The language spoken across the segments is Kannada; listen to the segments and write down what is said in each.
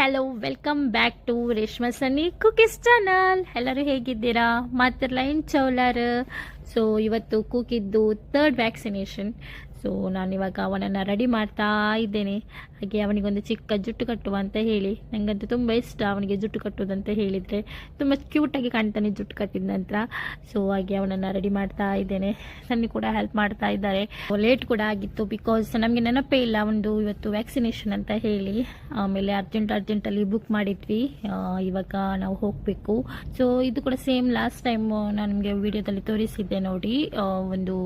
Hello, welcome back to Reshma Sunny cookies channel. ಎಲ್ಲರೂ ಹೇಗಿದ್ದೀರಾ? ಮಾತಿರ್ಲ ಚೌಲಾರ್. ಸೊ ಇವತ್ತು ಕೂಕಿದ್ದು 3rd ವ್ಯಾಕ್ಸಿನೇಷನ್. ಸೊ ನಾನಿವಾಗ ಅವನನ್ನು ರೆಡಿ ಮಾಡ್ತಾ ಇದ್ದೇನೆ. ಹಾಗೆ ಅವನಿಗೊಂದು ಚಿಕ್ಕ ಜುಟ್ಟು ಕಟ್ಟುವ ಅಂತ ಹೇಳಿ, ನನಗಂತೂ ತುಂಬ ಇಷ್ಟ ಅವನಿಗೆ ಜುಟ್ಟು ಕಟ್ಟುವುದಂತ ಹೇಳಿದರೆ. ತುಂಬ ಕ್ಯೂಟಾಗಿ ಕಾಣ್ತಾನೆ ಜುಟ್ಟು ಕಟ್ಟಿದ ನಂತರ. ಸೊ ಹಾಗೆ ಅವನನ್ನು ರೆಡಿ ಮಾಡ್ತಾ ಇದ್ದೇನೆ. ಸನ್ನಿ ಕೂಡ ಹೆಲ್ಪ್ ಮಾಡ್ತಾ ಇದ್ದಾರೆ. ಲೇಟ್ ಕೂಡ ಆಗಿತ್ತು, ಬಿಕಾಸ್ ನಮಗೆ ನೆನಪೇ ಇಲ್ಲ ಒಂದು ಇವತ್ತು ವ್ಯಾಕ್ಸಿನೇಷನ್ ಅಂತ ಹೇಳಿ. ಆಮೇಲೆ ಅರ್ಜೆಂಟಲ್ಲಿ ಬುಕ್ ಮಾಡಿದ್ವಿ. ಇವಾಗ ನಾವು ಹೋಗಬೇಕು. ಸೊ ಇದು ಕೂಡ ಸೇಮ್ ಲಾಸ್ಟ್ ಟೈಮ್ ನಾನು ನಿಮಗೆ ವಿಡಿಯೋದಲ್ಲಿ ತೋರಿಸಿದ್ದೆ ನೋಡಿ, ಒಂದು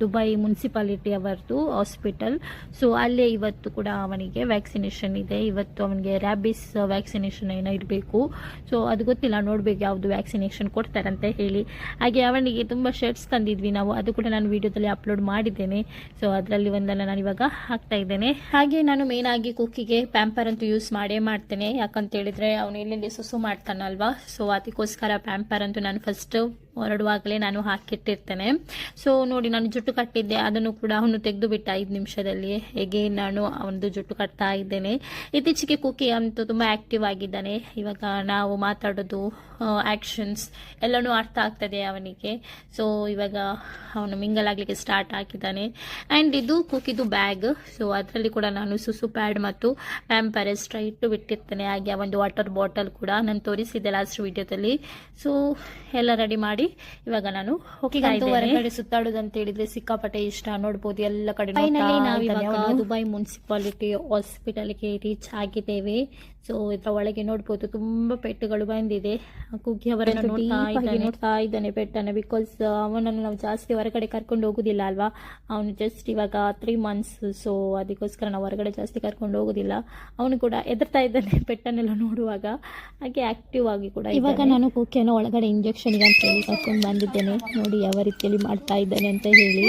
ದುಬೈ ಮುನ್ಸಿಪಾಲಿಟಿ ಅವರದು ಹಾಸ್ಪಿಟಲ್. ಸೊ ಅಲ್ಲೇ ಇವತ್ತು ಕೂಡ ಅವನಿಗೆ ವ್ಯಾಕ್ಸಿನೇಷನ್ ಇದೆ. ಇವತ್ತು ಅವನಿಗೆ ರ್ಯಾಬಿಸ್ ವ್ಯಾಕ್ಸಿನೇಷನ್ ಏನೋ ಇರಬೇಕು. ಸೊ ಅದು ಗೊತ್ತಿಲ್ಲ, ನೋಡ್ಬೇಕು ಯಾವುದು ವ್ಯಾಕ್ಸಿನೇಷನ್ ಕೊಡ್ತಾರಂತ ಹೇಳಿ. ಹಾಗೆ ಅವನಿಗೆ ತುಂಬ ಶರ್ಟ್ಸ್ ತಂದಿದ್ವಿ ನಾವು, ಅದು ಕೂಡ ನಾನು ವಿಡಿಯೋದಲ್ಲಿ ಅಪ್ಲೋಡ್ ಮಾಡಿದ್ದೇನೆ. ಸೊ ಅದರಲ್ಲಿ ಒಂದನ್ನು ನಾನು ಇವಾಗ ಹಾಕ್ತಾ ಇದ್ದೇನೆ. ಹಾಗೆ ನಾನು ಮೇನ್ ಆಗಿ ಕುಕ್ಕಿಗೆ ಪ್ಯಾಂಪರ್ ಅಂತೂ ಯೂಸ್ ಮಾಡೇ ಮಾಡ್ತೇನೆ. ಯಾಕಂತ ಹೇಳಿದ್ರೆ ಅವನು ಎಲ್ಲೆಲ್ಲಿ ಸುಸು ಮಾಡ್ತಾನಲ್ವಾ. ಸೊ ಅದಕ್ಕೋಸ್ಕರ ಪ್ಯಾಂಪರ್ ಅಂತೂ ನಾನು ಫಸ್ಟ್ ಹೊರಡುವಾಗಲೇ ನಾನು ಹಾಕಿಟ್ಟಿರ್ತೇನೆ. ಸೊ ನೋಡಿ, ನಾನು ಜುಟ್ಟು ಕಟ್ಟಿದ್ದೆ, ಅದನ್ನು ಕೂಡ ಅವನು ತೆಗೆದು ಬಿಟ್ಟ 5 ನಿಮಿಷದಲ್ಲಿ. ಹೇಗೆ ನಾನು ಅವನದು ಜುಟ್ಟು ಕಟ್ತಾ ಇದ್ದೇನೆ. ಇತ್ತೀಚೆಗೆ ಕುಕಿ ಅಂತೂ ತುಂಬ ಆಕ್ಟಿವ್ ಆಗಿದ್ದಾನೆ. ಇವಾಗ ನಾವು ಮಾತಾಡೋದು, ಆಕ್ಷನ್ಸ್ ಎಲ್ಲನೂ ಅರ್ಥ ಆಗ್ತದೆ ಅವನಿಗೆ. ಸೊ ಇವಾಗ ಅವನು ಮಿಂಗಲ್ ಆಗಲಿಕ್ಕೆ ಸ್ಟಾರ್ಟ್ ಆಗಿದ್ದಾನೆ. ಆ್ಯಂಡ್ ಇದು ಕುಕಿದು ಬ್ಯಾಗ್. ಸೊ ಅದರಲ್ಲಿ ಕೂಡ ನಾನು ಸುಸು ಪ್ಯಾಡ್ ಮತ್ತು ಪ್ಯಾಂಪರ್ ಎಕ್ಸ್ಟ್ರಾ ಇಟ್ಟು ಬಿಟ್ಟಿರ್ತೇನೆ. ಹಾಗೆ ಒಂದು ವಾಟರ್ ಬಾಟಲ್ ಕೂಡ ನಾನು ತೋರಿಸಿದ್ದೆ ಲಾಸ್ಟ್ ವಿಡಿಯೋದಲ್ಲಿ. ಸೊ ಎಲ್ಲ ರೆಡಿ ಮಾಡಿ ಇವಾಗ ನಾನು ಹೊರಗಡೆ ಸುತ್ತಾಡೋದು ಅಂತ ಹೇಳಿದ್ರೆ ಸಿಕ್ಕಾಪಟ್ಟೆ ಇಷ್ಟ. ನೋಡ್ಬೋದು ಎಲ್ಲ ಕಡೆ. ನಾವಿವಾಗ ದುಬೈ ಮುನ್ಸಿಪಾಲಿಟಿ ಹಾಸ್ಪಿಟಲ್ಗೆ ರೀಚ್ ಆಗಿದ್ದೇವೆ. ಸೊ ಇದರ ಒಳಗೆ ನೋಡ್ಬೋದು ತುಂಬಾ ಪೆಟ್ಟುಗಳು ಬಂದಿದೆ. ಕುಗ್ಗಿ ಅವರನ್ನು ನೋಡ್ತಾ ಇದ್ದಾನೆ ಪೆಟ್ಟನ್ನು. ಬಿಕಾಸ್ ಅವನನ್ನು ನಾವು ಜಾಸ್ತಿ ಹೊರಗಡೆ ಕರ್ಕೊಂಡು ಹೋಗುದಿಲ್ಲ ಅಲ್ವಾ. ಅವನು ಜಸ್ಟ್ ಇವಾಗ 3 months. ಸೊ ಅದಕ್ಕೋಸ್ಕರ ನಾವು ಹೊರಗಡೆ ಜಾಸ್ತಿ ಕರ್ಕೊಂಡು ಹೋಗುದಿಲ್ಲ. ಅವನು ಕೂಡ ಎದುರ್ತಾ ಇದ್ದಾನೆ ಪೆಟ್ಟನ್ನೆಲ್ಲ ನೋಡುವಾಗ. ಹಾಗೆ ಆಕ್ಟಿವ್ ಆಗಿ ಕೂಡ ಇವಾಗ ನಾನು ಕುಕ್ಕಿಯನ್ನು ಒಳಗಡೆ ಇಂಜೆಕ್ಷನ್ ಅಂತ ಹೇಳಿ ಕರ್ಕೊಂಡು ಬಂದಿದ್ದೇನೆ. ನೋಡಿ ಯಾವ ರೀತಿಯಲ್ಲಿ ಮಾಡ್ತಾ ಇದ್ದಾನೆ ಅಂತ ಹೇಳಿ.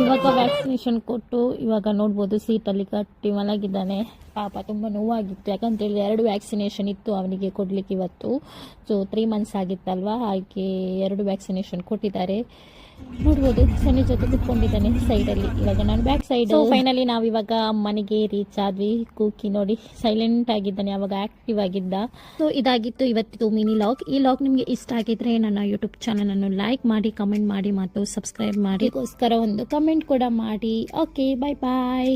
ಇವಾಗ ವ್ಯಾಕ್ಸಿನೇಷನ್ ಕೊಟ್ಟು ಇವಾಗ ನೋಡ್ಬೋದು ಸೀಟಲ್ಲಿ ಕಟ್ಟಿ ಮಲಗಿದ್ದಾನೆ. ಪಾಪ ತುಂಬ ನೋವಾಗಿತ್ತು, ಯಾಕಂತೇಳಿ 2 ವ್ಯಾಕ್ಸಿನೇಷನ್ ಇತ್ತು ಅವನಿಗೆ ಕೊಡ್ಲಿಕ್ಕೆ ಇವತ್ತು. ಸೊ 3 months ಆಗಿತ್ತಲ್ವಾ, ಹಾಗೆ 2 ವ್ಯಾಕ್ಸಿನೇಷನ್ ಕೊಟ್ಟಿದ್ದಾರೆ. ನೋಡ್ಬೋದು ಸನ್ನಿ ಜೊತೆ ಕುತ್ಕೊಂಡಿದ್ದಾನೆ ಸೈಡಲ್ಲಿ. ಇವಾಗ ನಾನು ಬ್ಯಾಕ್ ಸೈಡ್. ಫೈನಲಿ ನಾವು ಇವಾಗ ಮನೆಗೆ ರೀಚ್ ಆದ್ವಿ. ಕೂಕಿ ನೋಡಿ ಸೈಲೆಂಟ್ ಆಗಿದ್ದಾನೆ, ಅವಾಗ ಆಕ್ಟಿವ್ ಆಗಿದ್ದ. ಸೊ ಇದಾಗಿತ್ತು ಇವತ್ತಿದು ಮಿನಿ ಲಾಗ್. ಈ ಲಾಗ್ ನಿಮಗೆ ಇಷ್ಟ ಆಗಿದ್ರೆ ನನ್ನ ಯೂಟ್ಯೂಬ್ ಚಾನಲ್ ಅನ್ನು ಲೈಕ್ ಮಾಡಿ, ಕಮೆಂಟ್ ಮಾಡಿ ಮತ್ತು ಸಬ್ಸ್ಕ್ರೈಬ್ ಮಾಡಿ. ಅದಕ್ಕೋಸ್ಕರ ಒಂದು ಕಮೆಂಟ್ ಕೂಡ ಮಾಡಿ. ಓಕೆ, ಬಾಯ್ ಬಾಯ್.